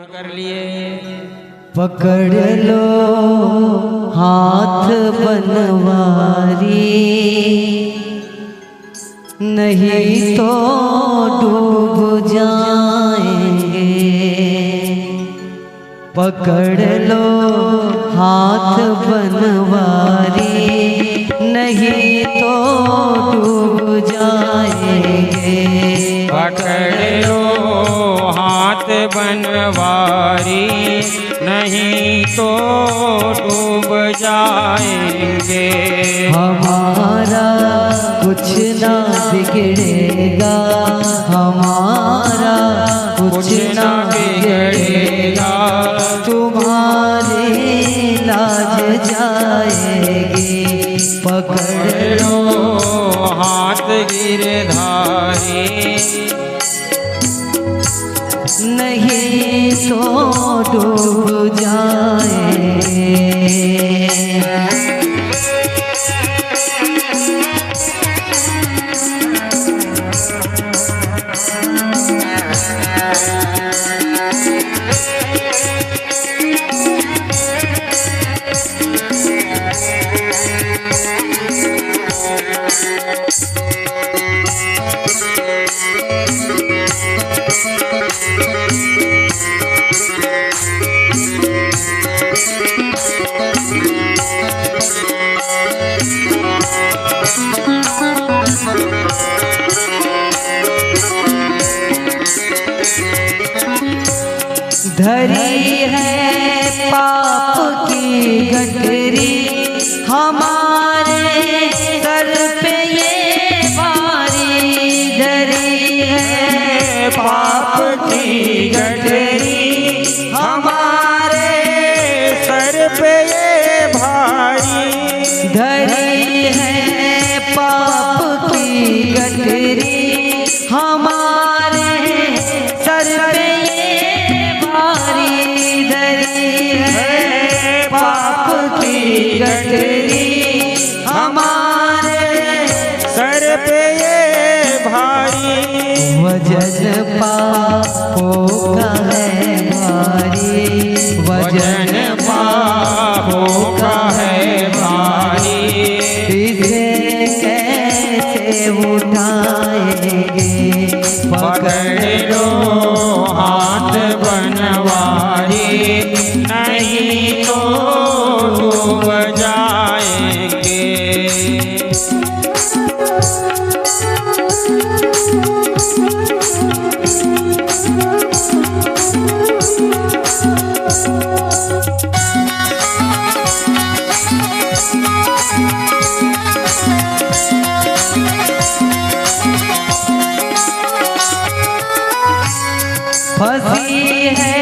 कर लिए। पकड़ लो हाथ बनवारी, नहीं तो डूब जाएंगे। पकड़ लो हाथ बनवारी, नहीं तो डूब जाएंगे। पकड़ लो हाथ बनवारी, नहीं तो डूब जाएंगे। हमारा कुछ ना बिगड़ेगा, हमारा कुछ ना बिगड़ेगा। तुम्हारी लाज जाएगी। पकड़ लो हाथ गिरधारी, नहीं तो डूब जाएंगे। धरी है पाप की गठरी, हमारे सर पे ये भारी। धरी है पाप की गठरी, हमारे सर पे ये भारी। धरी है पाप की गठरी, हमारे सर पे ये भारी। धरी है पाप की गठरी, हमारे सर पे ये भारी। वजन पापों का है भारी, वजन पापों का है भारी। इसे कैसे उठाएंगे। पकड़ लो हाथ बनवारी, नहीं तो डूब जाएंगे। फंसी है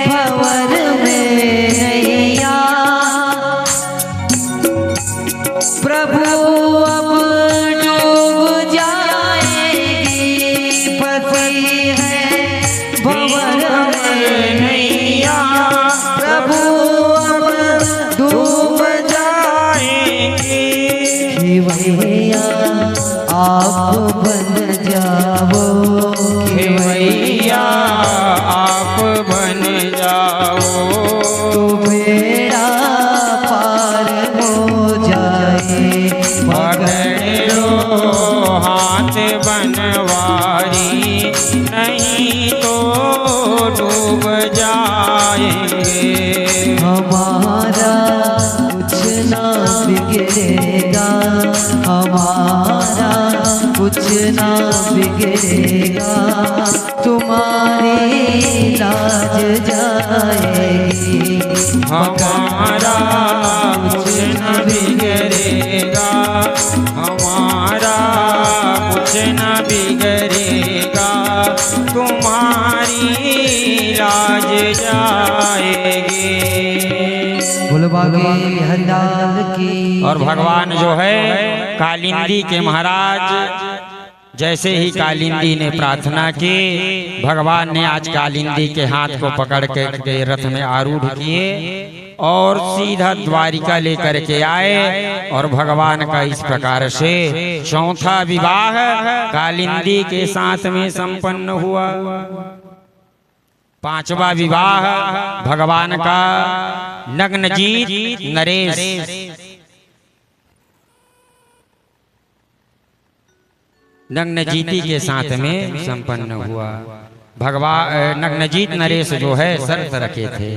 भंवर में नैया, प्रभु अब डूब जाएगी। फंसी है भंवर में नैया, प्रभु अब डूब जाएंगे। खेवैया आप बन जाओ, खेवैया आप बन जाओ, तो बेड़ा पार हो जाए। पकड़ लो हाथ बनवारी, नहीं तो डूब जाएंगे। हमारा कुछ ना बिगड़ेगा, हमारा कुछ ना बिगड़ेगा। तुम्हारी लाज जाएगी। हमारा कुछ न बिगड़ेगा, हमारा कुछ न बिगड़ेगा। तुम्हारी लाज जाएगी। बोलो बाबा हरिलाल की। और भगवान जो है कालिंदी के महाराज, जैसे ही कालिंदी ने प्रार्थना की, भगवान ने आज कालिंदी के हाथ को पकड़ के रथ में आरूढ़ किए और सीधा द्वारिका लेकर के आए। और भगवान का इस प्रकार से चौथा विवाह कालिंदी के साथ में संपन्न हुआ। पांचवा विवाह भगवान का नग्नजीत नरेश नग्नजीती के साथ में संपन्न हुआ। भगवान नग्नजीत नरेश जो है शर्त रखे थे,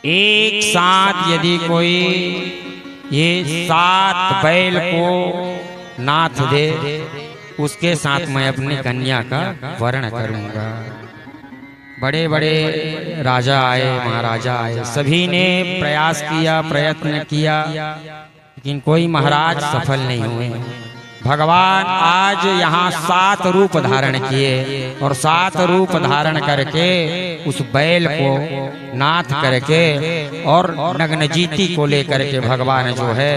एक साथ यदि कोई ये 7 बैल को नाथ दे उसके साथ मैं अपनी कन्या का वर्ण करूंगा। बड़े बड़े राजा आए, महाराजा आए, सभी ने प्रयास किया, प्रयत्न किया, लेकिन कोई महाराज सफल नहीं हुए। भगवान आज यहाँ 7 रूप धारण किए और 7 रूप धारण करके उस बैल को नाथ करके और नग्नजीती को लेकर के भगवान जो है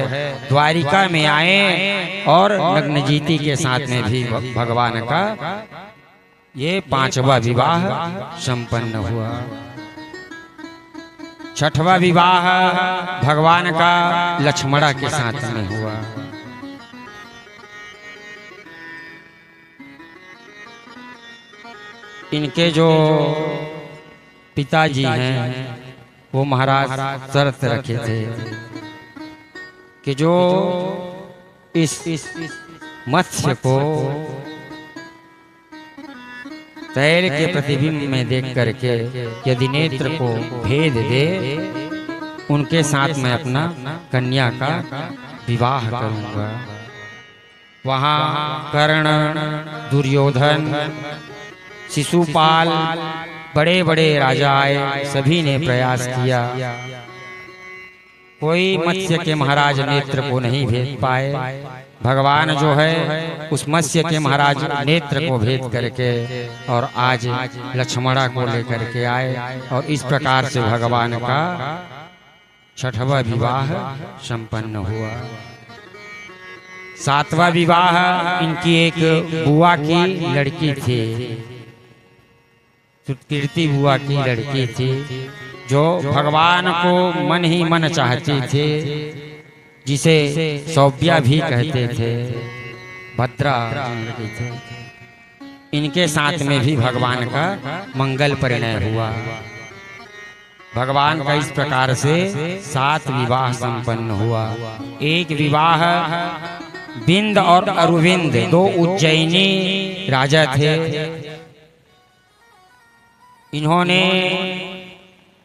द्वारिका में आए और नग्नजीती के साथ में भी भगवान का ये 5वां विवाह संपन्न हुआ। 6वां विवाह भगवान का लक्ष्मणा के साथ में हुआ। इनके जो पिताजी हैं वो महाराज शर्त रखे थे कि जो इस मत्स्य को तैर के प्रतिबिंब में देख करके यदि नेत्र को भेद दे उनके साथ मैं अपना कन्या का विवाह करूंगा। वहाँ कर्ण, दुर्योधन, शिशुपाल, बड़े बड़े राजा आए, सभी ने प्रयास किया, कोई मत्स्य के महाराज नेत्र को नहीं भेद पाए। भगवान जो है उस मत्स्य के महाराज नेत्र को भेद करके और आज लक्ष्मणा को लेकर के आए और इस प्रकार से भगवान का 6वां विवाह संपन्न हुआ। 7वां विवाह इनकी एक बुआ की लड़की थी, कीर्ति बुआ की लड़की थी, जो भगवान को मन ही मन चाहती थी, जिसे सौभ्या भी कहते थे, भद्रा लड़की थी। इनके साथ में भी भगवान का मंगल परिणय हुआ। भगवान का इस प्रकार से 7 विवाह संपन्न हुआ। एक विवाह बिंद और अरविंद 2 उज्जैनी राजा थे। इन्होंने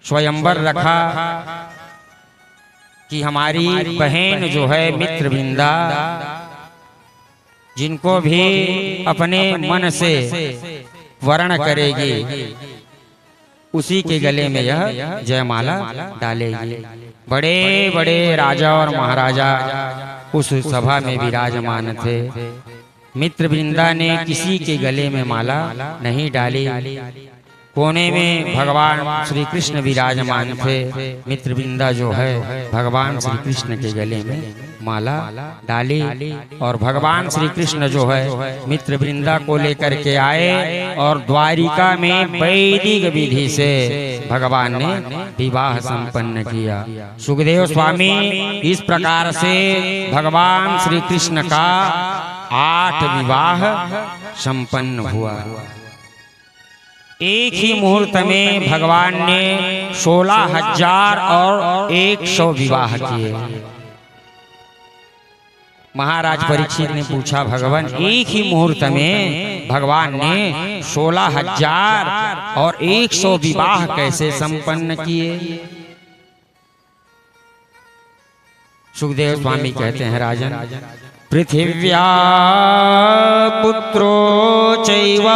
स्वयंवर रखा कि हमारी बहन जो है मित्रविंदा, जिनको भी अपने मन से वर्ण करेगी उसी के गले में यह जयमाला डालेगी। बड़े बड़े राजा और महाराजा उस सभा में विराजमान थे। मित्रविंदा ने किसी के गले में माला नहीं डाली। कोने में भगवान श्री कृष्ण विराजमान थे। मित्रविंदा जो है भगवान श्री कृष्ण के गले में माला डाली और भगवान श्री कृष्ण जो है मित्रविंदा को लेकर के आए और द्वारिका में वैदिक विधि से भगवान ने विवाह संपन्न किया। सुखदेव स्वामी इस प्रकार से भगवान श्री कृष्ण का 8 विवाह संपन्न हुआ। एक ही मुहूर्त में भगवान ने 16,100 विवाह किए। महाराज परीक्षित ने पूछा, भगवान एक ही मुहूर्त में भगवान ने 16,100 विवाह कैसे संपन्न किए? सुखदेव स्वामी कहते हैं, राजन, पृथिव्या पुत्रो चैव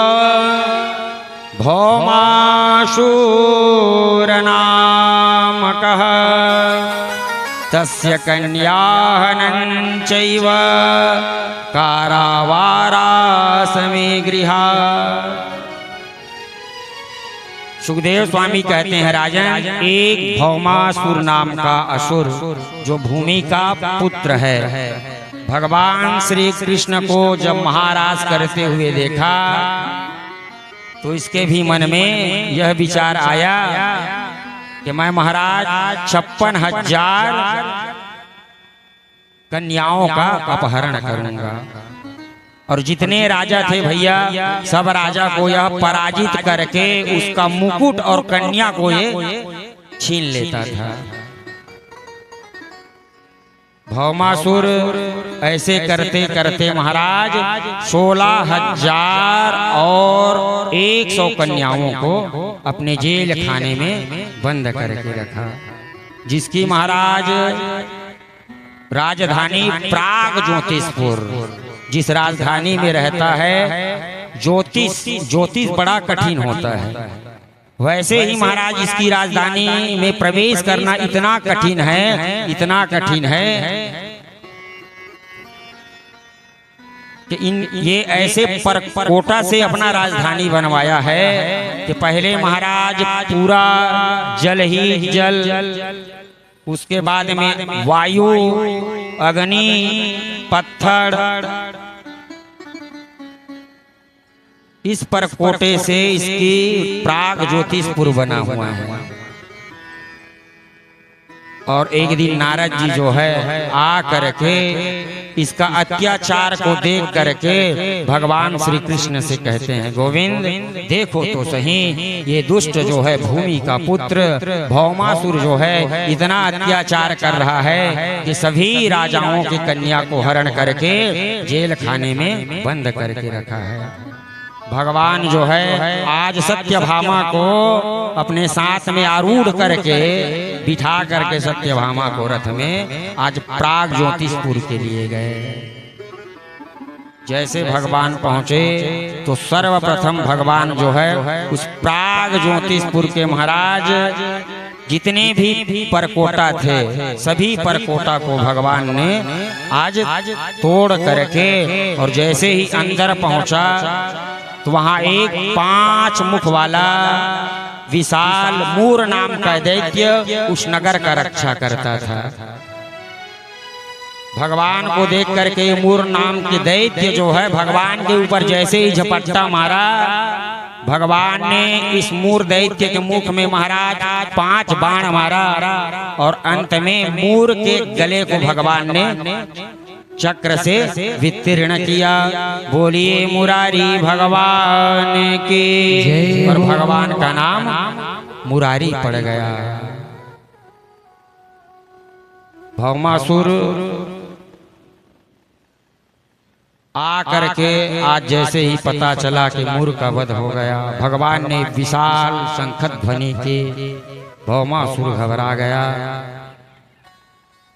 भौमाशूरनामकः तस्य कन्याहनं चैव कारावारासमे गृहा। सुखदेव स्वामी कहते हैं, राजन, एक भौमासुर नाम का असुर जो भूमि का पुत्र है, भगवान श्री कृष्ण को जब महाराज करते हुए देखा तो इसके भी मन में यह विचार आया कि मैं महाराज 56,000 कन्याओं का अपहरण करूंगा और जितने राजा थे भैया सब राजा को यह पराजित करके उसका मुकुट और कन्या को ये छीन लेता था। भौमासुर ऐसे करते करते महाराज 16,000 और 100 कन्याओं को अपने जेल खाने में बंद करके रखा, जिसकी महाराज राजधानी प्राग ज्योतिषपुर, जिस राजधानी में रहता है ज्योतिष बड़ा कठिन होता है, वैसे ही महाराज इसकी राजधानी में प्रवेश करना इतना कठिन है कि ये ऐसे परकोटा से अपना राजधानी बनवाया है कि पहले महाराज पूरा जल ही जल, उसके बाद में वायु, अग्नि, पत्थर, इस परकोटे से इसकी प्राग ज्योतिषपुर बना हुआ है। और एक दिन नारद जी जो है आ करके इसका अत्याचार को देख करके भगवान श्री कृष्ण से कहते हैं, गोविंद देखो तो सही, ये दुष्ट जो है भूमि का पुत्र भौमासुर जो है इतना अत्याचार कर रहा है कि सभी राजाओं की कन्या को हरण करके जेल खाने में बंद करके रखा है। भगवान जो है आज सत्यभामा को अपने साथ में आरूढ़ करके बिठा करके सत्यभामा को रथ में आज प्राग ज्योतिषपुर के लिए गए। जैसे भगवान पहुंचे तो सर्वप्रथम भगवान जो है उस प्राग ज्योतिषपुर के महाराज जितने भी परकोटा थे सभी परकोटा को भगवान ने आज तोड़ करके, और जैसे ही अंदर पहुंचा तो वहां एक 5 मुख वाला विशाल मूर नाम का दैत्य उस नगर का रक्षा करता था। भगवान को देख करके मूर नाम के दैत्य जो है भगवान के ऊपर जैसे ही झपट्टा मारा, भगवान ने इस मूर दैत्य के मुख में महाराज 5 बाण मारा और अंत में मूर के गले को भगवान ने चक्र से वितीर्ण किया। बोलिए मुरारी भगवान की, और भगवान का नाम मुरारी पड़ गया। भौमासुर आ करके आज जैसे ही पता चला कि मूर का वध हो गया, भगवान ने विशाल शंखत ध्वनि की, भौमासुर घबरा गया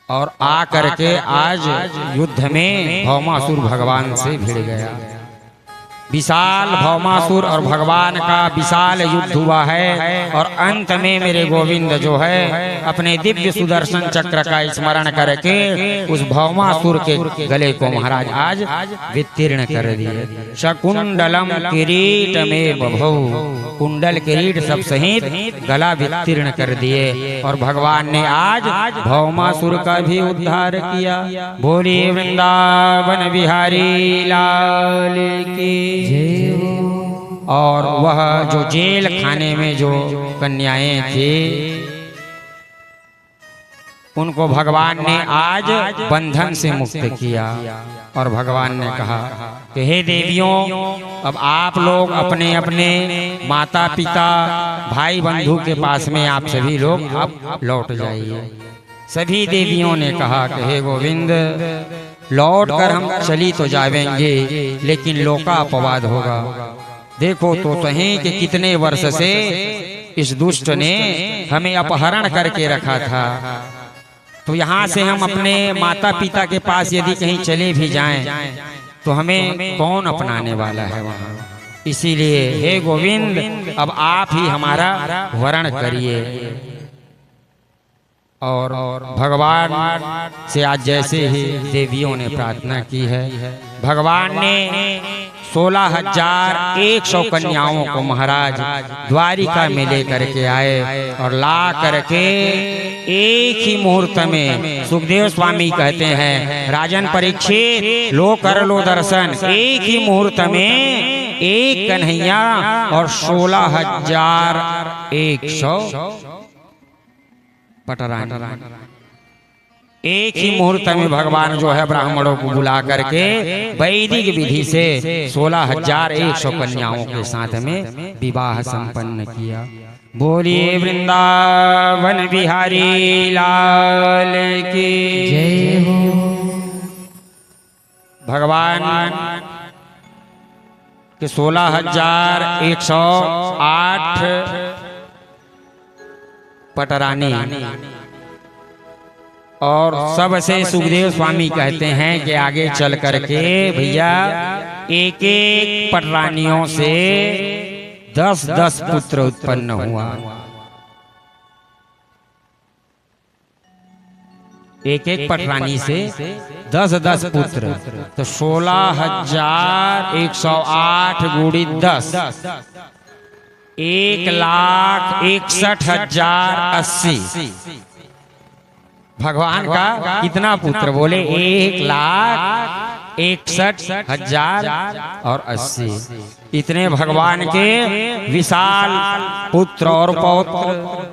और आ करके आज युद्ध में भौमासुर भगवान से भिड़ गया। विशाल भौमासुर और भगवान का विशाल युद्ध हुआ है, और अंत में मेरे गोविंद जो है अपने दिव्य सुदर्शन चक्र का स्मरण करके उस भौमासुर के गले को महाराज आज वितीर्ण कर दिए। शकुंडलम किरीट में बभौ, कुंडल किरीट सब सहित गला वितीर्ण कर दिए, और भगवान ने आज भौमासुर का भी उद्धार किया। बोलिए वृंदावन बिहारी लाल की। और वह जो जेल खाने में जो कन्याएं थी उनको भगवान ने आज बंधन से मुक्त किया, और भगवान ने कहा कि हे देवियों, अब आप लोग अपने अपने माता पिता भाई बंधु के पास में आप सभी लोग अब लौट जाइए। सभी देवियों ने कहा कि हे गोविंद, लौट कर हम चली तो जावेंगे लेकिन लोका अपवाद होगा। देखो तो सही कि कितने वर्ष से इस दुष्ट ने हमें अपहरण करके रखा था, तो यहाँ से हम अपने माता पिता के पास यदि कहीं चले भी जाएं तो हमें कौन अपनाने वाला है वहाँ। इसीलिए हे गोविंद, अब आप ही हमारा वरण करिए। और भगवान से आज जैसे ही देवियों ने प्रार्थना की है, भगवान ने 16,100 कन्याओं को महाराज द्वारिका में लेकर के आए, और ला करके एक ही मुहूर्त में, सुखदेव स्वामी कहते हैं राजन परीक्षित लो कर लो दर्शन, एक ही मुहूर्त में एक कन्हैया और 16,100 पटरानी एक ही मुहूर्त में भगवान जो है ब्राह्मणों को बुला करके वैदिक विधि से 16,100 कन्याओं के साथ में विवाह संपन्न किया। बोलिए वृंदावन बिहारी लाल की जय हो। भगवान के 16,108 पटरानी और सबसे सुखदेव स्वामी कहते हैं कि आगे चल करके भैया एक एक पटरानियों से 10-10 पुत्र उत्पन्न हुआ। एक एक पटरानी से 10-10 पुत्र, तो 16,108 गुणित 10 1,61,080। भगवान का कितना पुत्र बोले? 1,61,080। इतने भगवान के विशाल पुत्र और पौत्र।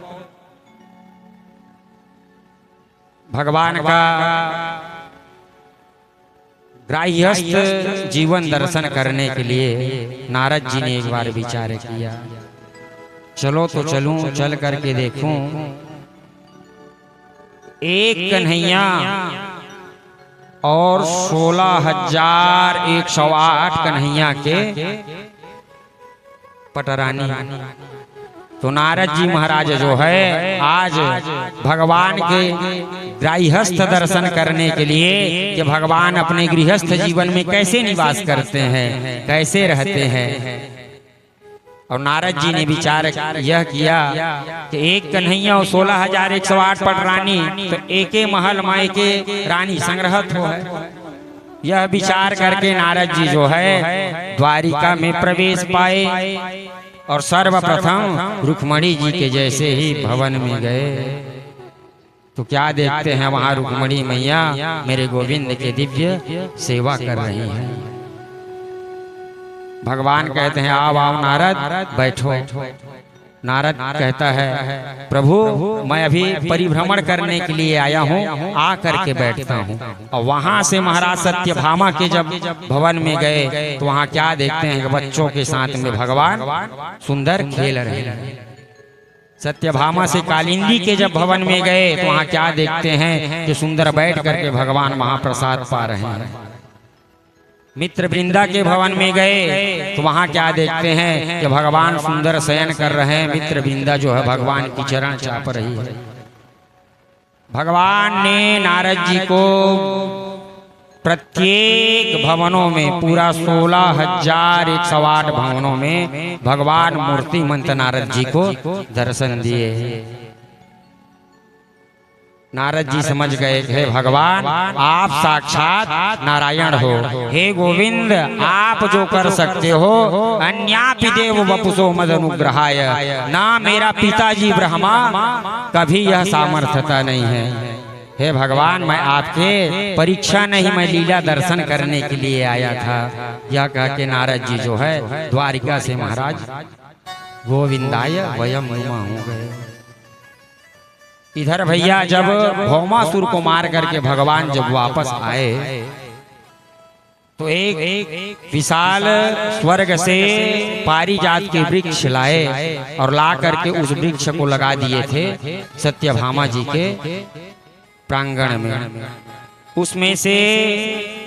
भगवान का गृहस्थ जीवन दर्शन करने के लिए नारद जी ने एक बार विचार किया, चलो तो चलूं, चल करके देखूं। एक कन्हैया और 16,108 कन्हैया के पटरानी। तो नारद जी महाराज जो है आज भगवान के गृहस्थ दर्शन करने के लिए कि भगवान अपने गृहस्थ जीवन में कैसे निवास करते हैं, कैसे रहते हैं। और नारद जी ने विचार यह किया कि एक कन्हैया और 16,108 पटरानी, तो एक महल माई के रानी संग्रहत हो है। यह विचार करके नारद जी जो है द्वारिका में प्रवेश पाए और सर्वप्रथम रुक्मणी जी के जैसे ही भवन में गए तो क्या देखते हैं वहां रुक्मणी मैया मेरे गोविंद के दिव्य सेवा कर रही हैं। भगवान कहते हैं आओ आओ नारद बैठो। नारद कहता है प्रभु मैं अभी परिभ्रमण करने के लिए आया हूँ, आ करके बैठता हूँ। और वहां से महाराज सत्यभामा के जब भवन में गए तो वहां क्या देखते हैं कि बच्चों के साथ में भगवान सुंदर खेल रहे हैं। सत्यभामा से कालिंदी के जब भवन में गए तो वहां क्या देखते हैं कि सुंदर बैठ करके भगवान महाप्रसाद पा रहे हैं। मित्र वृंदा के भवन में गए तो वहां क्या देखते हैं कि भगवान सुंदर शयन कर रहे हैं। मित्र वृंदा जो है भगवान की चरण चाप रही है। भगवान ने नारद जी को प्रत्येक भवनों में पूरा 16,108 भवनों में भगवान मूर्तिमंत नारद जी को दर्शन दिए। नारद जी समझ गए हे भगवान आप साक्षात नारायण हो। हे गोविंद आप जो कर सकते हो अन्यापि देव वपुषो मद अनुग्रहाय, ना मेरा पिताजी ब्रह्मा कभी यह सामर्थ्यता नहीं है। हे भगवान मैं आपके परीक्षा नहीं मैं लीला दर्शन करने के लिए आया था। यह कह के नारद जी जो है द्वारिका से महाराज गोविंदाय वयम नुमा हो गए। इधर भैया जब भौमासुर को मार करके भगवान जब वापस आए तो एक विशाल स्वर्ग से पारिजात के वृक्ष लाए और ला करके उस वृक्ष को लगा दिए थे सत्यभामा जी के प्रांगण में। उसमें से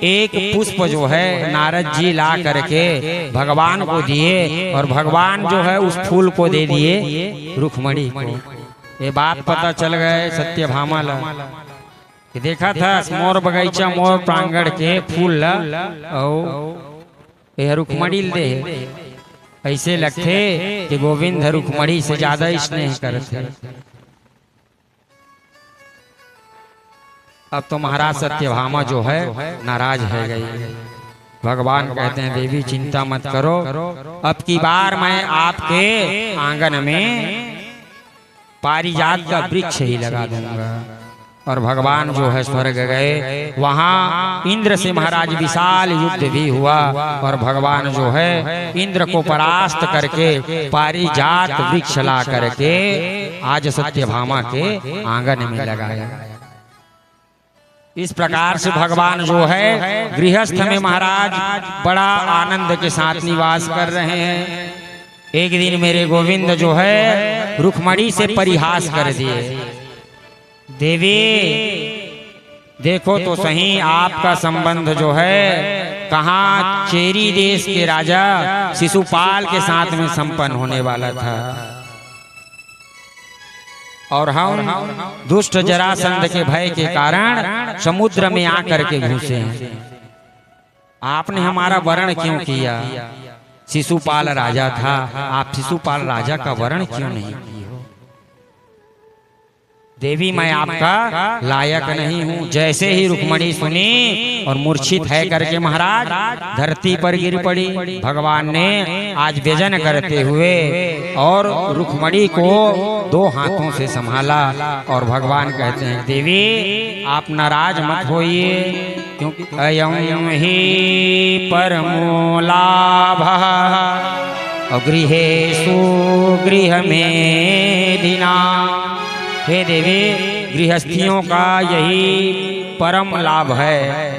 एक पुष्प जो है नारद जी ला करके भगवान को दिए और भगवान जो है उस फूल को दे दिए रुक्मणी को। ये बात पता चल गए सत्यभामा ला कि देखा था मोर बगीचा मोर प्रांगण के फूल ला रुक्मणी दे। ऐसे लगते कि गोविंद रुक्मणी से ज्यादा स्नेह करते। अब तो महाराज सत्यभामा जो है नाराज है गई। भगवान कहते हैं देवी चिंता मत करो, अब की बार मैं आपके आंगन में पारिजात का वृक्ष ही लगा दूंगा। और भगवान जो है स्वर्ग गए। वहां इंद्र से महाराज विशाल युद्ध भी हुआ और भगवान जो है इंद्र को परास्त करके पारिजात वृक्ष ला करके आज सत्यभामा के आंगन में लगाया। इस प्रकार से भगवान जो है गृहस्थ में महाराज बड़ा आनंद के साथ निवास कर रहे हैं। एक दिन मेरे गोविंद जो है रुक्मणी से परिहास कर दिए, देवी देखो तो सही आपका संबंध जो है कहाँ चेरी देश के राजा शिशुपाल के साथ में संपन्न होने वाला था, और हम दुष्ट जरासंध के भय के कारण समुद्र में आकर के घुसे हैं। आपने हमारा वर्ण क्यों किया? शिशुपाल राजा था, आप शिशुपाल राजा का वर्ण क्यों नहीं किए हो? देवी मैं आपका लायक नहीं हूँ। जैसे ही रुक्मणी सुनी और मूर्छित है करके महाराज धरती पर गिर पड़ी। भगवान ने आज व्यजन करते हुए और रुक्मणी को दो हाथों से संभाला और भगवान कहते हैं देवी आप नाराज मत होइए, क्योंकि अयं ही परमो लाभः गृहेषु गृह में दिना। हे देवी गृहस्थियों का यही परम लाभ है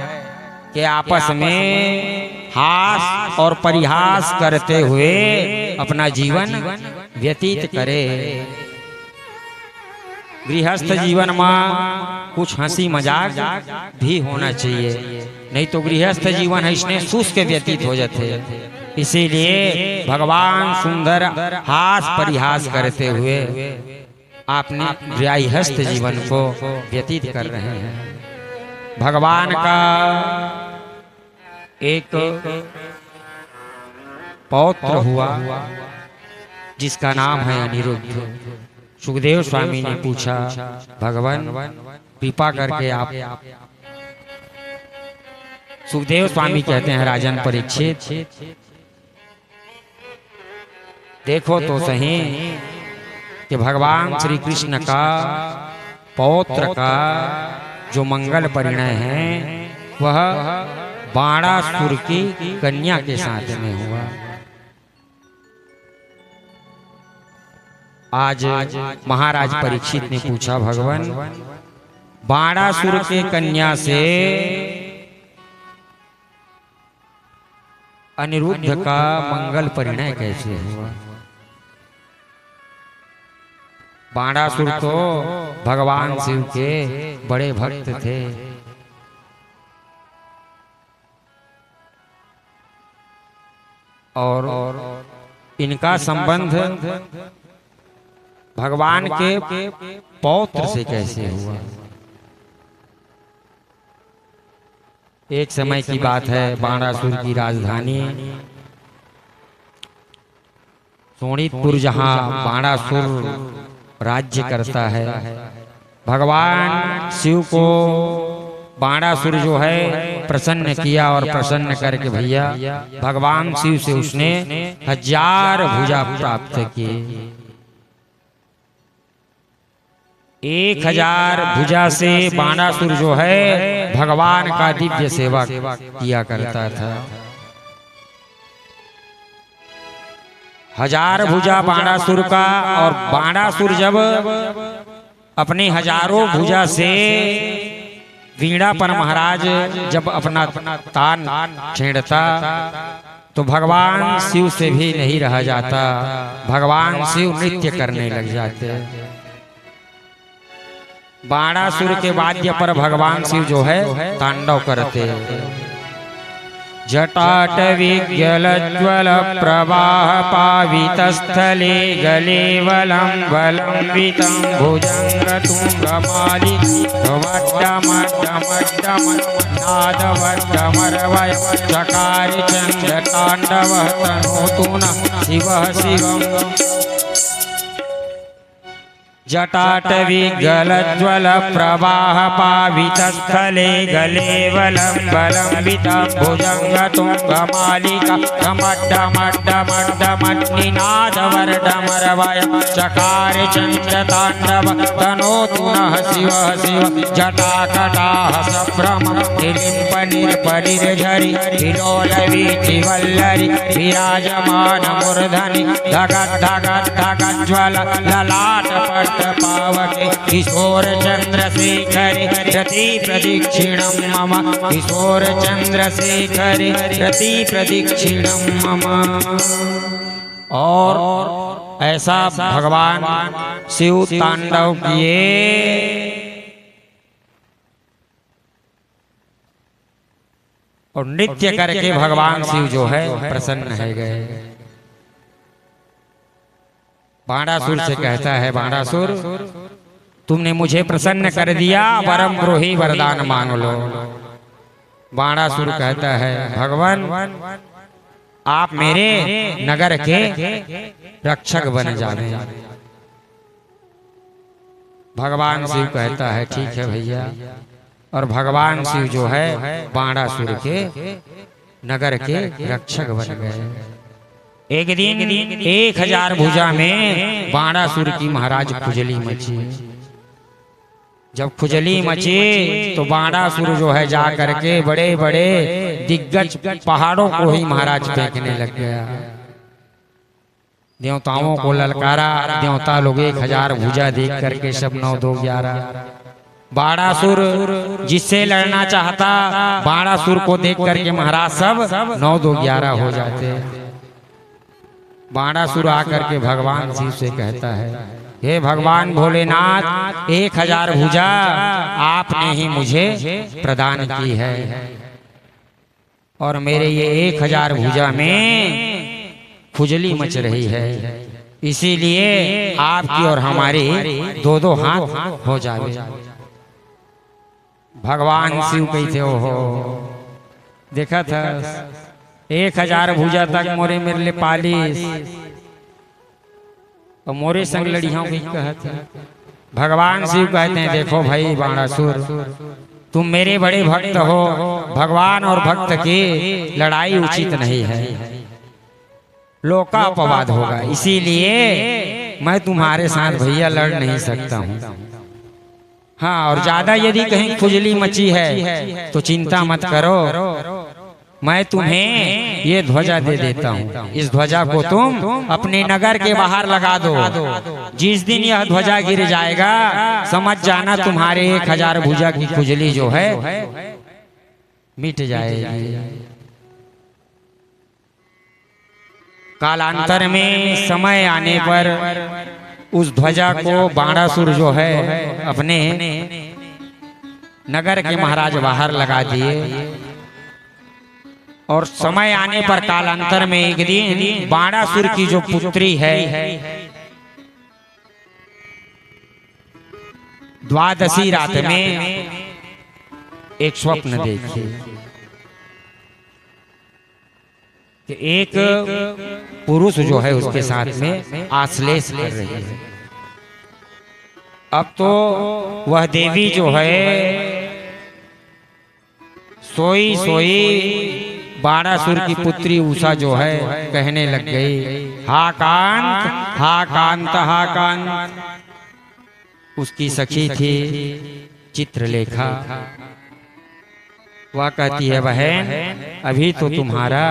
कि आपस में हास और परिहास करते हुए अपना जीवन व्यतीत करे। गृहस्थ जीवन में कुछ हंसी मजाक भी होना चाहिए, नहीं तो गृहस्थ जीवन है इसने शुष्क व्यतीत हो जाते। इसीलिए भगवान सुंदर हास परिहास करते हुए आपने गृहस्थ जीवन को व्यतीत कर रहे हैं। भगवान का एक पौत्र हुआ जिसका नाम है अनिरुद्ध। सुखदेव स्वामी ने पूछा भगवान कृपा करके आप, सुखदेव स्वामी कहते हैं राजन परीक्षित देखो तो सही कि भगवान श्री कृष्ण का पौत्र का जो मंगल परिणय है वह बाणासुर की कन्या के साथ में हुआ। आज महाराज परीक्षित ने पूछा भगवान बाणासुर के कन्या से अनिरुद्ध का मंगल परिणय कैसे हुआ? बाणासुर तो भगवान शिव के बड़े भक्त थे। और इनका संबंध भगवान के पौत्र से कैसे हुआ? एक समय की बात है, बाणासुर की राजधानी सोनितपुर जहां बाणासुर राज्य करता है, भगवान शिव को बाणासुर जो है प्रसन्न किया और प्रसन्न करके भैया भगवान शिव से उसने 1000 भुजा प्राप्त किए। 1000 भुजा से बाणासुर जो है भगवान का दिव्य सेवा किया करता था। 1000 भुजा बाणासुर का, और बाणासुर जब अपने 1000 भुजा से वीणा पर महाराज जब अपना तान छेड़ता तो भगवान शिव से भी नहीं रहा जाता, भगवान शिव नृत्य करने लग जाते। बाणासुर के वाद्य पर भगवान शिव जो है तांडव करते। जटाटविज्ञलज्ज्वल प्रवाह पावितस्थले गले वलम्बितं भुजङ्गतुङ्गमालिनी नादवड्डमरवय चकारि चण्डताण्डवः तनोतु नः शिवः शिवम्। जटाटविज्ञलज्ज्वल प्रवाह पावितस्थले गले वलम्बितं भुजङ्गतुङ्गमालिका कमड्डमड्डमड्डमड्निनादवर्डमरवय चकार चन्द्रताण्डव तनोतु नः शिवः शिव। जटाकटाः सभ्रम निलिम्पनिर्परिर्झरि विलोलवीचिवल्लरि विराजमानमूर्धनि धगद्धगद्धगज्ज्वल ललाटपट्ट पावक पावके किशोर चंद्रशेखर रति प्रदक्षिणं मम किशोर चंद्रशेखर रति प्रदक्षिणं मम। और ऐसा भगवान शिव तांडव किए और नृत्य करके भगवान शिव जो है प्रसन्न है गए। बाणासुर से कहता है, बाणासुर तुमने मुझे प्रसन्न कर दिया, वरम द्रोही वरदान मांग लो। बाणासुर कहता है, भगवान आप मेरे नगर के रक्षक बन जाने। भगवान शिव कहता है ठीक है भैया। और भगवान शिव जो है बाणासुर के नगर के रक्षक बन गए। एक दिन 1000 भुजा में बाणासुर की महाराज खुजली मची। जब खुजली मची तो बाणासुर जो है जा करके बड़े बड़े दिग्गज पहाड़ों को ही महाराज फेंकने लग गया। देवताओं को ललकारा। देवता लोग 1000 भुजा देख करके सब 9 2 11। बाणासुर जिससे लड़ना चाहता, बाणासुर को देख करके महाराज सब 9 2 11 हो जाते। बाणासुर आकर के भगवान शिव से कहता है, हे भगवान भोलेनाथ 1000 भुजा आपने ही मुझे प्रदान की है और मेरे ये 1000 भुजा में खुजली मच रही है, इसीलिए आपकी और हमारी 2 हाथ हो जावे। भगवान शिव कैसे हो देखा था 1000 भुजा तक मोरे मेरे लिए पालिस और मोरे संग लड़ियों की कहत। भगवान शिव कहते हैं, देखो भाई बाणासुर तुम मेरे बड़े भक्त हो, भगवान और भक्त की लड़ाई उचित नहीं है, लोका अपवाद होगा, इसीलिए मैं तुम्हारे साथ भैया लड़ नहीं सकता हूँ। हाँ, और ज्यादा यदि कहीं खुजली मची है तो चिंता मत करो, मैं तुम्हें ये ध्वजा दे देता हूँ। इस ध्वजा को तुम अपने नगर के बाहर लगा दो। जिस दिन यह ध्वजा गिर जाएगा समझ जाना तुम्हारे 1000 भुजा की खुजली जो है मिट जाएगी। कालांतर में समय आने पर उस ध्वजा को बाणासुर जो है अपने नगर के महाराज बाहर लगा दिए और समय आने पर कालांतर में एक दिन बाणासुर की जो पुत्री है द्वादशी रात में एक स्वप्न देखी कि एक पुरुष जो है उसके साथ में आश्लेष कर रही है। अब तो वह देवी जो है सोई सोई बाणासुर की पुत्री उषा जो है कहने लग गई, हा कांत हा कांत हा कांत। उसकी सखी थी चित्रलेखा। वह कहती है, बहन अभी तो तुम्हारा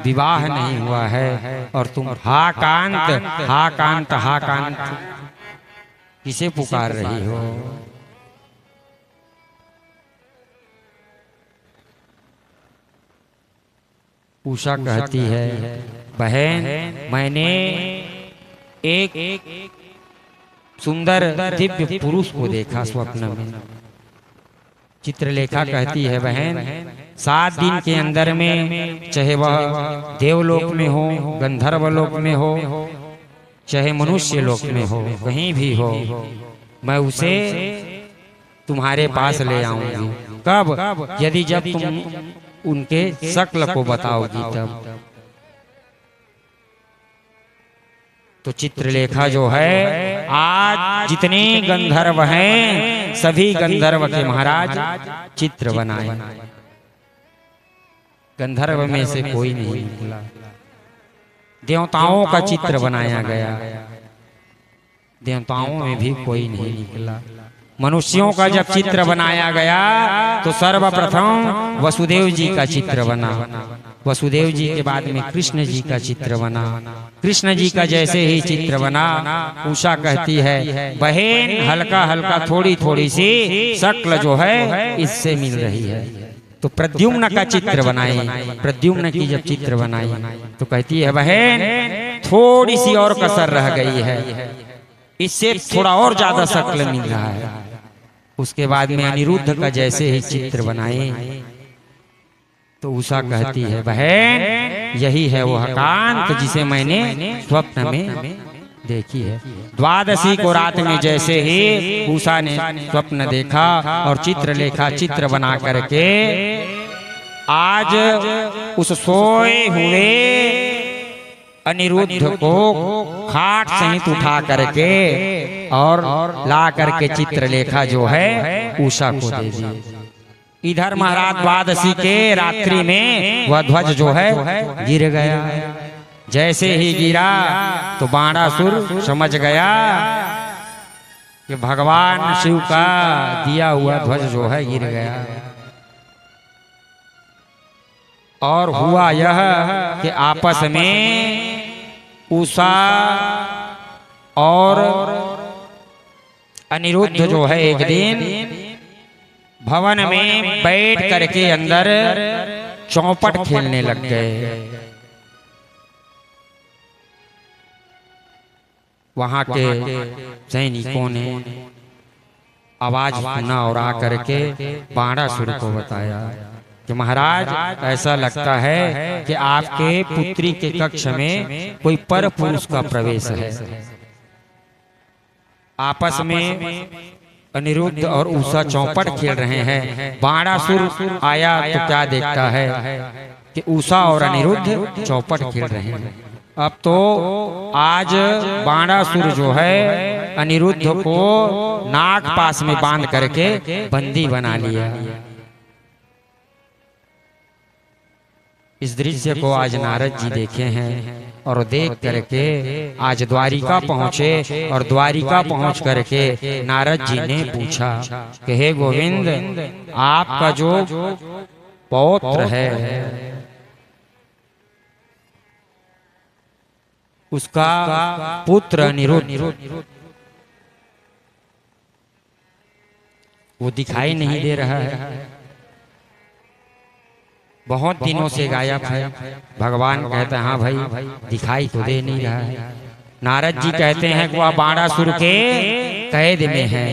विवाह नहीं हुआ है और तुम हा कांत हा कांत हा कांत किसे पुकार रही हो? उषा कहती है, बहन मैंने एक सुंदर दिव्य पुरुष को देखा स्वप्न में। चित्रलेखा कहती है, बहन 7 दिन के अंदर में चाहे वह देवलोक में हो, गंधर्वलोक में हो, चाहे मनुष्य लोक में हो, कहीं भी हो, मैं उसे तुम्हारे पास ले आऊंगी। कब? यदि जब तुम उनके शक्ल को बताओगी तब। तो चित्रलेखा जो है आज जितने गंधर्व हैं सभी गंधर्व के महाराज चित्र बनाए। गंधर्व में से कोई नहीं निकला। देवताओं का चित्र बनाया गया, देवताओं में भी कोई नहीं निकला। मनुष्यों का जब चित्र बनाया गया तो सर्वप्रथम वसुदेव जी का चित्र बना। वसुदेव जी के बाद में कृष्ण जी का चित्र बना। कृष्ण जी का जैसे ही चित्र बना, उषा कहती है बहन हल्का हल्का थोड़ी थोड़ी सी शक्ल जो है इससे मिल रही है। तो प्रद्युम्न का चित्र बनाई। प्रद्युम्न की जब चित्र बनाई तो कहती है बहन थोड़ी सी और कसर रह गई है, इससे थोड़ा और ज्यादा शक्ल मिल रहा है। उसके बाद में अनिरुद्ध का जैसे ही चित्र बनाए तो उषा कहती है बहन यही है वह कांत जिसे मैंने स्वप्न में देखी है। द्वादशी को रात में जैसे ही उषा ने स्वप्न देखा और चित्रलेखा चित्र बना करके आज उस सोए हुए अनिरुद्ध को खाट सहित उठा करके और ला करके चित्रलेखा जो है उषा को दे दी। इधर महाराज द्वादशी के रात्रि में वह ध्वज जो है गिर गया। जैसे ही गिरा तो बाणासुर समझ गया कि भगवान शिव का दिया हुआ ध्वज जो है गिर गया। और हुआ यह कि आपस में उषा और अनिरुद्ध जो है एक दिन भवन में बैठ करके अंदर चौपट खेलने लग गए। वहां के सैनिकों ने आवाज सुना और आकर के बाणासुर को बताया कि महाराज ऐसा लगता है कि आपके पुत्री के कक्ष में कोई पर पुरुष का प्रवेश है। आपस में अनिरुद्ध और उषा चौपट खेल रहे हैं। बाणासुर आया तो क्या देखता है कि उषा और अनिरुद्ध चौपट खेल रहे हैं। अब तो आज बाणासुर जो है अनिरुद्ध को नाग पास में बांध करके बंदी बना लिया। इस दृश्य को आज नारद जी देखे हैं और देख करके आज द्वारिका पहुंचे और द्वारिका पहुंच करके नारद जी ने पूछा कि हे गोविंद आपका जो पौत्र है उसका पुत्र अनिरुद्ध वो दिखाई नहीं दे रहा है, बहुत दिनों से गायब है। भगवान कहते हैं हाँ भाई दिखाई तो दे नहीं रहा है। नारद जी कहते हैं कि वह बाणासुर के कैद में है।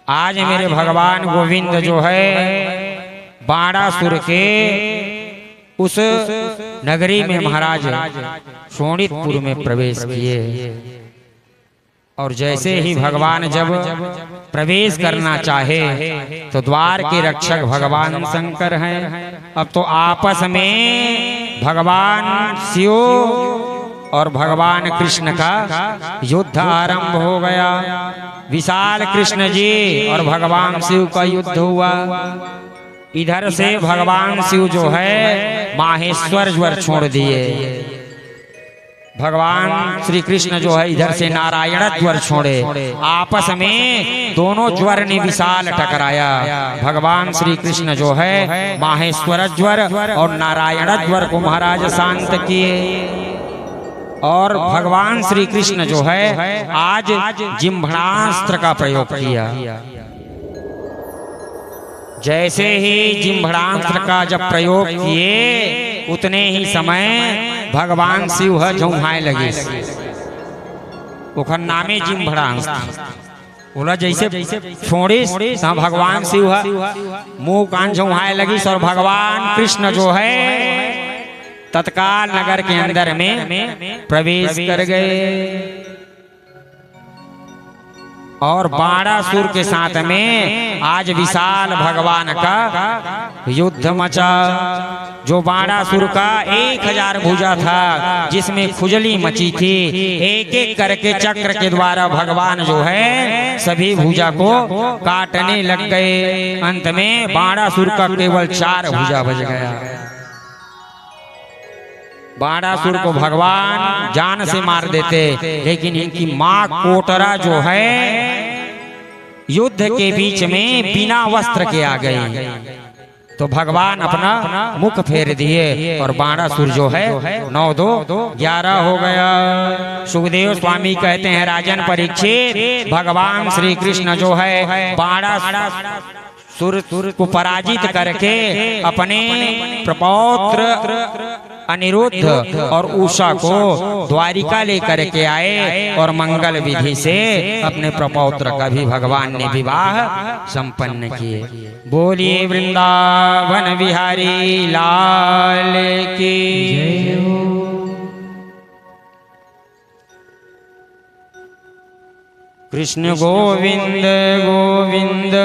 आज मेरे भगवान गोविंद जो है बाणासुर के उस नगरी में महाराज शोणितपुर में प्रवेश किए। और जैसे ही भगवान जब प्रवेश करना चाहे तो द्वार के रक्षक भगवान शंकर हैं। अब तो आपस में भगवान शिव और भगवान कृष्ण का युद्ध आरंभ हो गया। विशाल कृष्ण जी और भगवान शिव का युद्ध हुआ। इधर से भगवान शिव जो है माहेश्वर ज्वर छोड़ दिए। भगवान श्री कृष्ण जो है इधर से नारायण ज्वर छोड़े। आपस में दोनों ज्वर ने विशाल टकराया। भगवान श्री कृष्ण जो है माहेश्वर ज्वर और नारायण ज्वर को महाराज शांत किए। और भगवान श्री कृष्ण जो है आज जिम्भणास्त्र का प्रयोग किया। जैसे ही जिम्भणास्त्र का जब प्रयोग किए उतने ही समय भगवान शिव झुमाए लगे। ओखर नामे जिम्भणास्त्र बोला जैसे छोड़ी भगवान शिव मुंह कान झुमाए लगी। और भगवान कृष्ण जो है तत्काल नगर के अंदर में प्रवेश कर गए। और बाणासुर के साथ में आज विशाल भगवान का युद्ध मचा। जो बाणासुर का 1000 भुजा था जिसमें खुजली मची थी, एक एक करके चक्र के द्वारा भगवान जो है सभी भुजा को काटने लग गए। अंत में बाणासुर का केवल 4 भुजा बच गया। बाणासुर को भगवान जान से मार देते, लेकिन इनकी मां कोटरा जो है युद्ध के बीच में बिना वस्त्र के आ गई। तो भगवान अपना मुख फेर दिए और बाणासुर जो है 9 2 11 हो गया। सुखदेव स्वामी कहते हैं राजन परीक्षित, भगवान श्री कृष्ण जो है बाणासुर को पराजित करके अपने प्रपौत्र अनिरुद्ध और उषा को द्वारिका लेकर के आए और मंगल विधि से अपने प्रपौत्र का भी भगवान ने विवाह संपन्न किए। बोलिए वृंदावन बिहारी लाल की जय हो। कृष्ण गोविंद गोविंद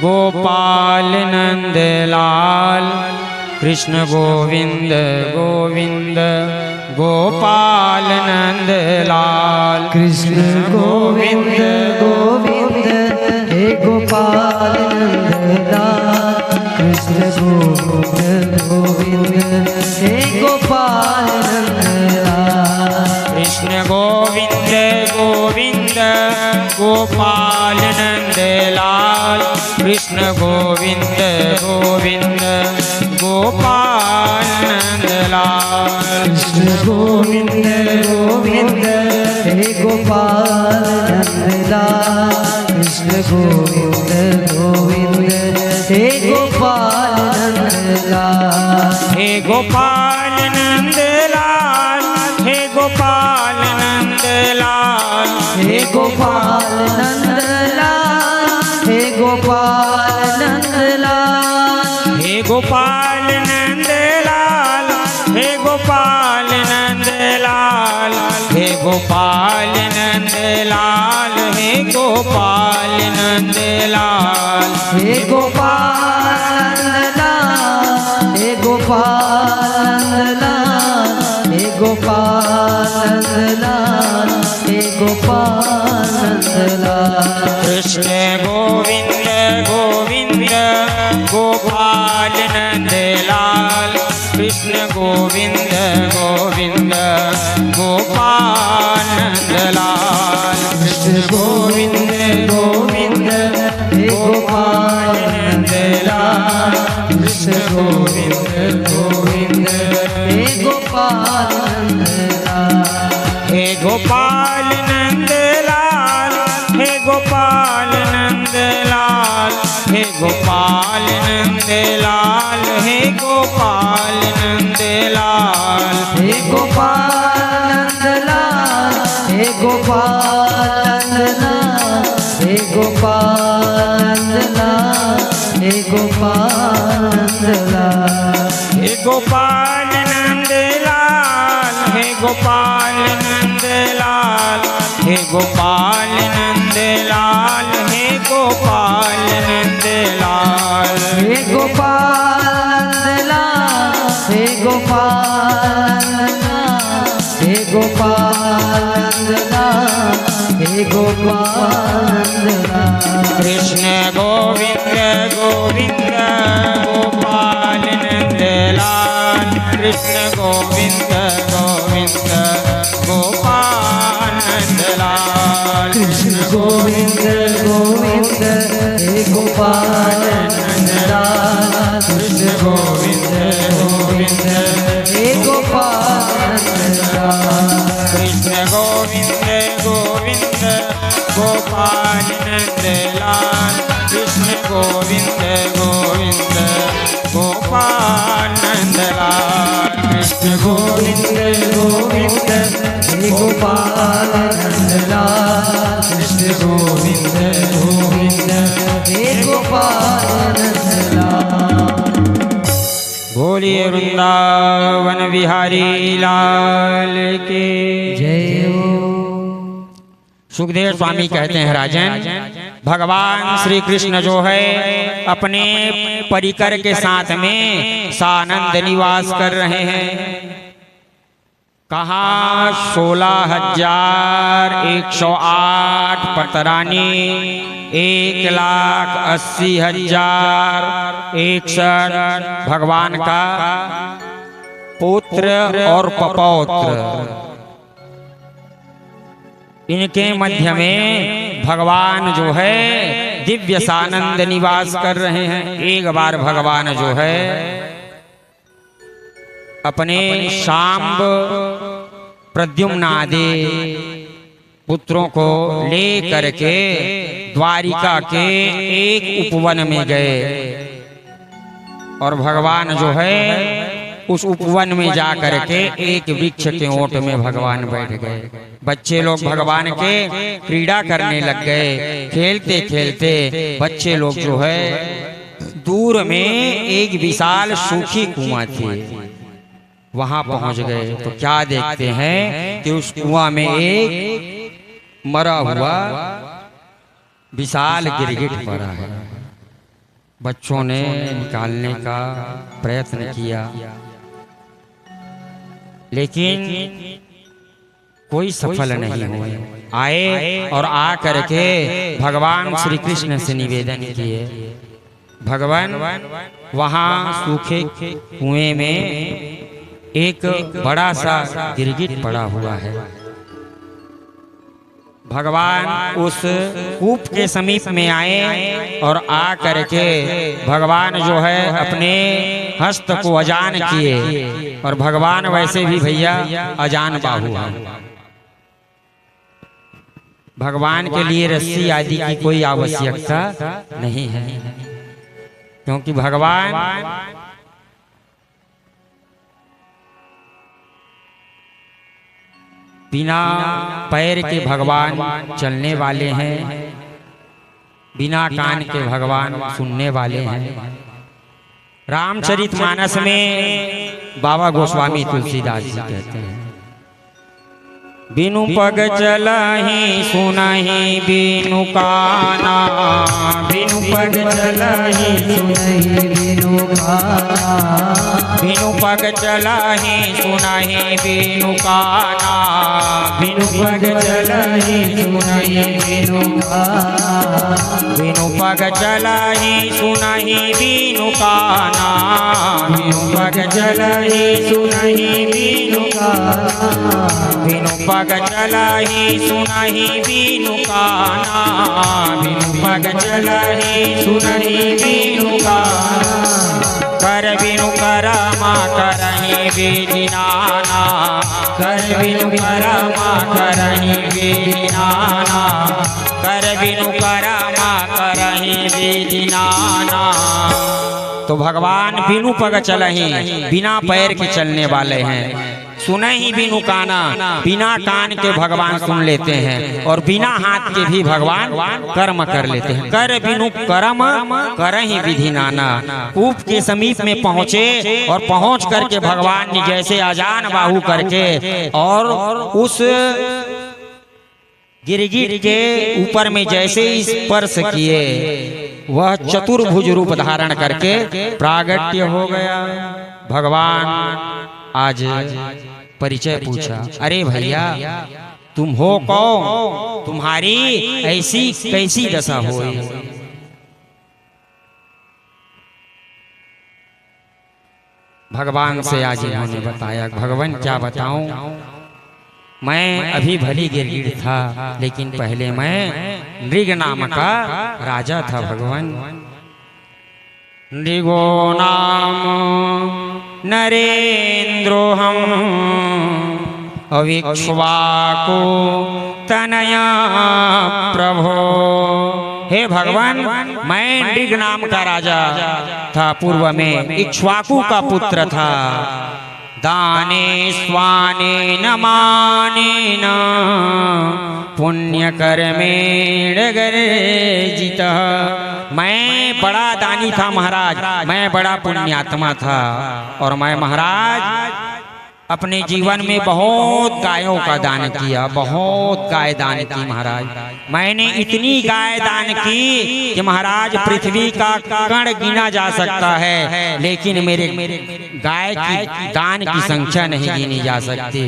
गोपाल नंद लाल, कृष्ण गोविंद गोविंद गोपाल नंद लाल, कृष्ण गोविंद गोविंद हे गोपाल नंद लाल, कृष्ण गोविंद गोविंद हे गोपाल नंद लाल, कृष्ण गोविंद गोविंद गोपाल नंद लाल, कृष्ण गोविंद गोविंद गोपाल नंद लाल, कृष्ण गोविंद गोविंद हे गोपाल नंद लाल, कृष्ण गोविंद गोविंद हे गोपाल नंद लाल, हे गोपाल नंद लाल, हे गोपाल नंद लाल, हे गोपाल नंद लाल, हे गोपाल नंद लाल, हे गोपाल नंद लाल, हे गोपाल नंद लाल, हे गोपाल नंद लाल, हे गोपाल नंद लाल, हे गोपाल नंद लाल, हे गोपाल नंद लाल, हे गोपाल नंद लाल, हे गोपाल नंद लाल, कृष्ण गोविंद गोविंद गोपाल नंद लाल, कृष्ण गोविंद गोविंद गोपाल नंद लाल, कृष्ण गोविंद गोविंद हे गोपाल नंद लाल, कृष्ण गोविंद गोविंद हे गोपाल नंद लाल, हे गोपाल नंद लाल, हे गोपाल नंद लाल, हे गोपाल नंद लाल, हे गोपाल नंद लाल, हे गोपाल नंद लाल, हे गोपाल नंद लाल, हे गोपाल नंद लाल, हे गोपाल नंद लाल, हे गोपाल नंद लाल, हे गोपाल नंद लाल, हे गोपाल नंद लाल, हे गोपाल नंद लाल, हे गोपाल नंद लाल, हे गोपाल नंद लाल, हे गोपाल नंद लाल, हे गोपाल नंद लाल, कृष्ण गोविंद गोविंद गोपाल नंद लाल, कृष्ण गोविंद गोविंद गोपाल नंद लाल, कृष्ण गोविंद गोविंद हे गोपाल नंद लाल, कृष्ण गोविंद गोविंद हे गोपाल नंद लाल, कृष्ण गोविंद गोविंद गोपाल नंद लाल, कृष्ण गोविंद गोविंद गोपाल नंद लाल, कृष्ण गोविंद गोविंद हे गोपाल नंद लाल, कृष्ण गोविंद गोविंद हे गोपाल नंद लाल, बोलिए वृंदावन बिहारी लाल के जय हो। सुखदेव स्वामी कहते हैं राजन, भगवान श्री कृष्ण जो है अपने परिकर के साथ में सानंद निवास कर रहे हैं। कहाँ 16,108 पतरानी, 1,80,061 भगवान का पुत्र और पपौत्र, इनके मध्य में भगवान जो है दिव्य सानंद निवास कर रहे हैं। एक बार भगवान जो है अपने शांब प्रद्युम्न आदि पुत्रों को ले करके द्वारिका के एक उपवन में गए और भगवान जो है उस उपवन में जा करके एक वृक्ष के ओट में भगवान बैठ गए। बच्चे लोग भगवान के क्रीड़ा करने लग गए। खेलते खेलते बच्चे लोग जो है दूर में एक विशाल सूखी कुआं थी, वहां पहुंच गए तो क्या देखते हैं कि उस कुआं में एक मरा हुआ विशाल गिरगिट पड़ा है। बच्चों ने निकालने का प्रयत्न किया लेकिन कोई सफल नहीं हुए। आए और आ करके भगवान श्री कृष्ण से निवेदन किए, भगवान वहां सूखे कुएं में एक बड़ा सा गिरगिट पड़ा हुआ है। भगवान उस कूप के समीप में आए और आ करके भगवान जो है अपने हस्त को अजान किए और भगवान वैसे भी भैया अजान बाहु हैं। भगवान के लिए रस्सी आदि की कोई आवश्यकता नहीं है क्योंकि भगवान बिना पैर के भगवान चलने वाले हैं, बिना कान के भगवान सुनने वाले हैं। रामचरितमानस में बाबा गोस्वामी तुलसीदास जी कहते हैं, बिनु पग चलहि सुनहि बिनु काना, बिनु पग चलहि सुनहि बिनु काना, बिनु पग चलहि सुनहि बिनु काना, बिनु पग चलहि सुनहि बिनु काना, बिनु पग चलहि सुनहि बिनु काना, बिनु पग चलहि सुनहि बिनु काना, बिनु पग चलहि सुनहि बिनु काना, बिनु पग चलहि सुनहि बिनु काना, कर बिनु करमा करहि विधि नाना, कर बिनु करमा करहि विधि नाना, कर बिनु करमा करहि विधि नाना। तो भगवान बिनु पग चलहि, बिना पैर के चलने वाले हैं। सुने ही बिनु काना, बिना कान के भगवान सुन लेते हैं और बिना हाथ के भी भगवान कर्म कर लेते हैं। कर बिनु कर्म करहि विधि नाना। कूप के समीप में पहुंचे और पहुंच करके भगवान ने जैसे अजान बाहु करके और उस गिरगिट के ऊपर में जैसे स्पर्श किए, वह चतुर्भुज रूप धारण करके प्रागट्य हो गया। भगवान आज परिचय पूछा, अरे भैया तुम हो कौन, तुम्हारी ऐसी कैसी दशा हुई? भगवान से आज इन्होंने बताया, भगवान क्या बताऊं, मैं अभी भली गिरगिट था लेकिन पहले मैं नृग नाम का राजा था। भगवान नृगो नाम नरेंद्रो हम अविक्ष्वाको तनया प्रभो। हे भगवान, मैं नृग नाम का राजा था, पूर्व में इक्ष्वाकु का पुत्र था। दाने स्वाने न माने न पुण्य कर्मेण गर्जित। मैं बड़ा दानी था महाराज, मैं बड़ा पुण्यात्मा था और मैं महाराज अपने जीवन में बहुत गायों का दान किया, बहुत गाय दान की महाराज। मैंने इतनी गाय दान की कि महाराज पृथ्वी का कण गिना जा सकता है, लेकिन मेरे गाय की दान की संख्या नहीं गिनी जा सकती।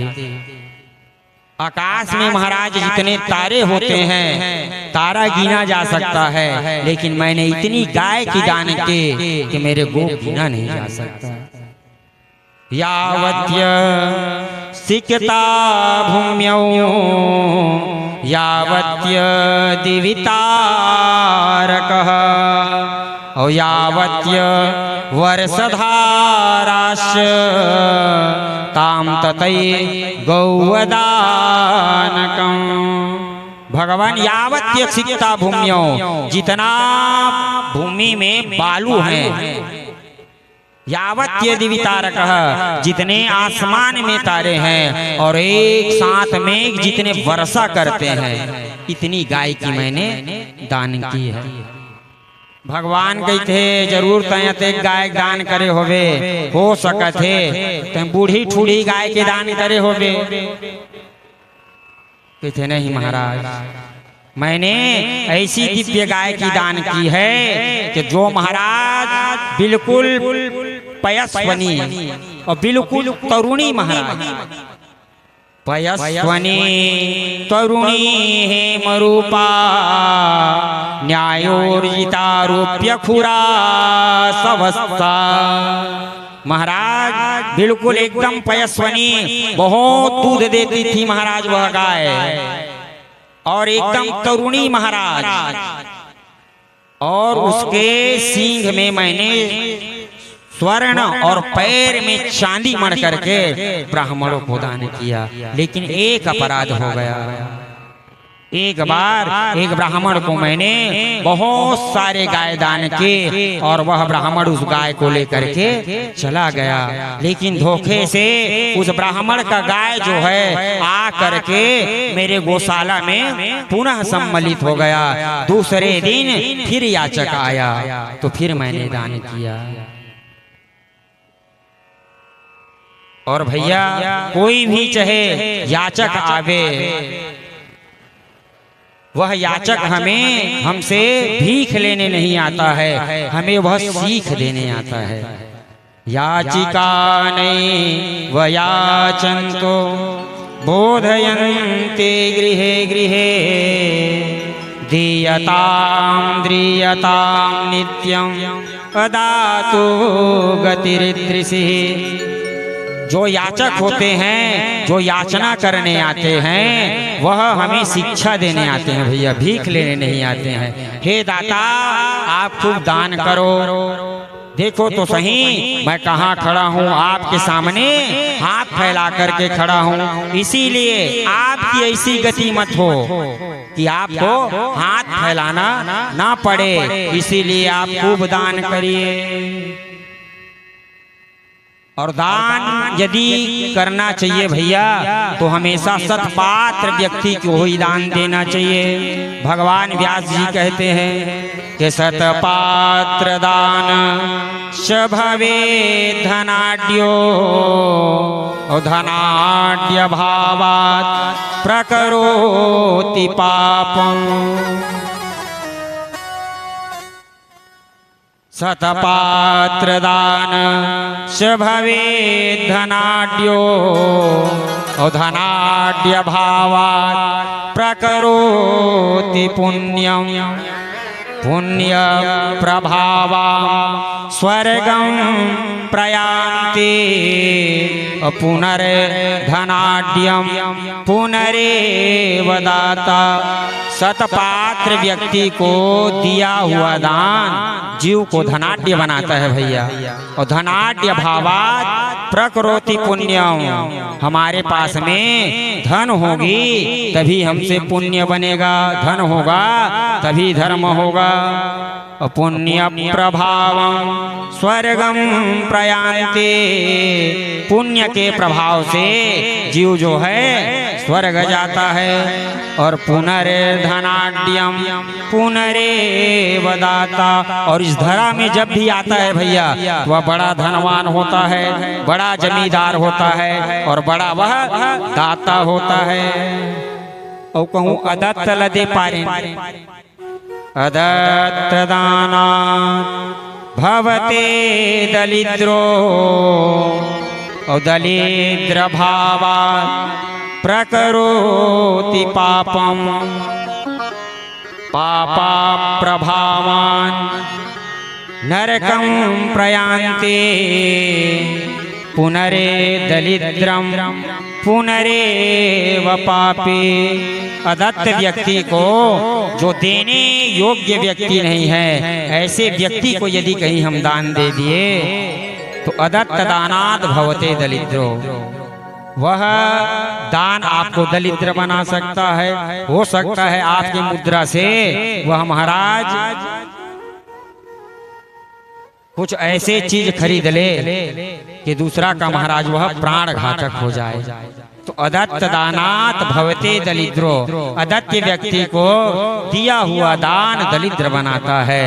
आकाश में महाराज जितने तारे होते हैं, तारा गिना जा सकता है, लेकिन मैंने इतनी गाय की दान की कि मेरे गोप गिना नहीं जा सकता। यावत्य सिकता भूम्यौ यावत्य दिवितारकः और यावत्य वर्षधाराश्च ताम ततै गौवदानकम्। भगवान यावत्य सिक्ता भूम्यो, जितना भूमि में बालू है, यावत्य दिवितारकः, जितने आसमान में तारे हैं और एक साथ में जितने वर्षा करते हैं, इतनी गाय की मैंने दान की है। भगवान कहते जरूर तय गाय दान करे होवे, हो सकत है तो बूढ़ी ठूढ़ी गाय के दान करे होवे। कहते नहीं महाराज, मैंने ऐसी दिव्य गाय की दान की है कि जो महाराज बिल्कुल पयस्वनी और बिल्कुल तरुणी, महाराज पयस्वनी तरुणी हेमरूपा न्यायोर्जितारूप्य खुरा सवस्ता। महाराज बिल्कुल एकदम पयस्वनी, बहुत दूध देती थी महाराज वह गाय, और एकदम तरुणी महाराज, और उसके सींग में मैंने स्वर्ण और पैर में चांदी मढ़ करके ब्राह्मणों को दान किया। लेकिन एक अपराध हो गया। एक बार एक ब्राह्मण को मैंने बहुत सारे गाय दान किए और वह ब्राह्मण उस गाय को लेकर के चला गया, लेकिन धोखे से उस ब्राह्मण का गाय जो है आ करके मेरे गौशाला में पुनः सम्मिलित हो गया। दूसरे दिन फिर याचक आया तो फिर मैंने दान किया। और भैया कोई भी चाहे याचक आवे, वह याचक हमें हमसे भीख लेने नहीं आता है, हमें वह सीख देने आता है। याचिका नहीं वयाचन्तो बोधयन्ते गृहे गृहे दीयतां द्रियतां नित्यं अदातो गतिरिदृशिः। जो याचक होते हैं, जो याचना करने आते हैं, वह हमें शिक्षा देने आते हैं भैया, भीख लेने नहीं आते हैं। हे दाता आप खूब दान करो, देखो तो सही मैं कहाँ खड़ा हूँ, आपके सामने हाथ फैला करके खड़ा हूँ। इसीलिए आपकी ऐसी गति मत हो कि आपको हाथ फैलाना ना पड़े, इसीलिए आप खूब दान करिए। और दान यदि करना चाहिए भैया तो हमेशा सत्पात्र व्यक्ति को ही दान देना चाहिए। भगवान व्यास जी कहते हैं कि सत्पात्र दान च भवे धनाढ्यो धनाढ्य भावात् प्रकरोति पापम्। सत्पात्र दान च भवेत् धनाढ्यो धनाढ्य भावात् प्रकरोति पुण्यं पुण्य प्रभावं स्वर्गं प्रयान्ति पुनर्धनाढ्यं पुनरेव दाता। सतपात्र व्यक्ति को दिया हुआ दान जीव को धनाढ्य बनाता है भैया। और धनाढ्य भावात् प्रकरोति पुण्यम, हमारे पास में धन होगी तभी हमसे पुण्य बनेगा, धन होगा तभी धर्म होगा। पुण्य प्रभावं स्वर्गम प्रयान्ति, पुण्य के प्रभाव से जीव जो है स्वर्ग जाता है। और पुनर्धनाढ्यम पुनरेव दाता, और इस धरा में जब भी आता है भैया वह बड़ा धनवान होता है, बड़ा जमींदार होता है और बड़ा वह दाता होता है। और कहूँ अदत्त लदे पारे अदत्त दानात् भवते दलिद्रो और दलिद्र भावात् प्रकरोति पापं पापा प्रभावान् नरकं प्रयान्ति पुनरे दलिद्रं पुनरेव पापी। अदत्त व्यक्ति को, जो देने योग्य व्यक्ति नहीं है, ऐसे व्यक्ति को यदि कहीं हम दान दे दिए तो अदत्त दानात् भवते दलिद्रो, वह दान आपको दलिद्र बना सकता है। हो सकता है आपकी मुद्रा से वह महाराज कुछ ऐसे चीज खरीद ले कि दूसरा का महाराज वह प्राण घातक हो जाए। तो अदत्त दानात् भवते दलिद्रो, अदत्त व्यक्ति को दिया हुआ दान दलिद्र बनाता है।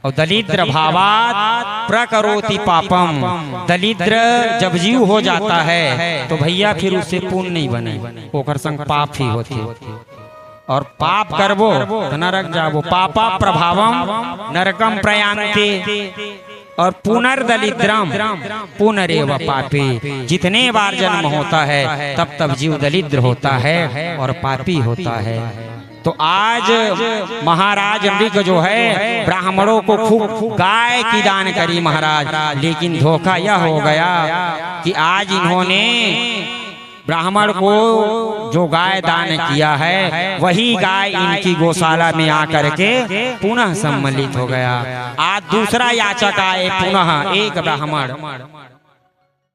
और दलिद्र भावात् प्रकरोति पापम, दलिद्र जब जीव हो जाता है तो भैया फिर उससे पुण्य नहीं बने, ओकर संग पाप ही होती। और पाप करबो तो नरक जाबो, पापा प्रभावम नरकम प्रयान्ते। और पुनर्दलिद्रम पुनरेव पापी, जितने बार जन्म होता है तब तब जीव दलिद्र होता है और पापी होता है। तो आज महाराज अम्बिक जो है ब्राह्मणों को खूब गाय की दान करी महाराज, लेकिन धोखा यह हो गया कि आज इन्होंने ब्राह्मण को जो गाय दान किया है वही गाय इनकी गौशाला में आकर के पुनः सम्मिलित हो गया। आज दूसरा याचक आए पुनः, एक ब्राह्मण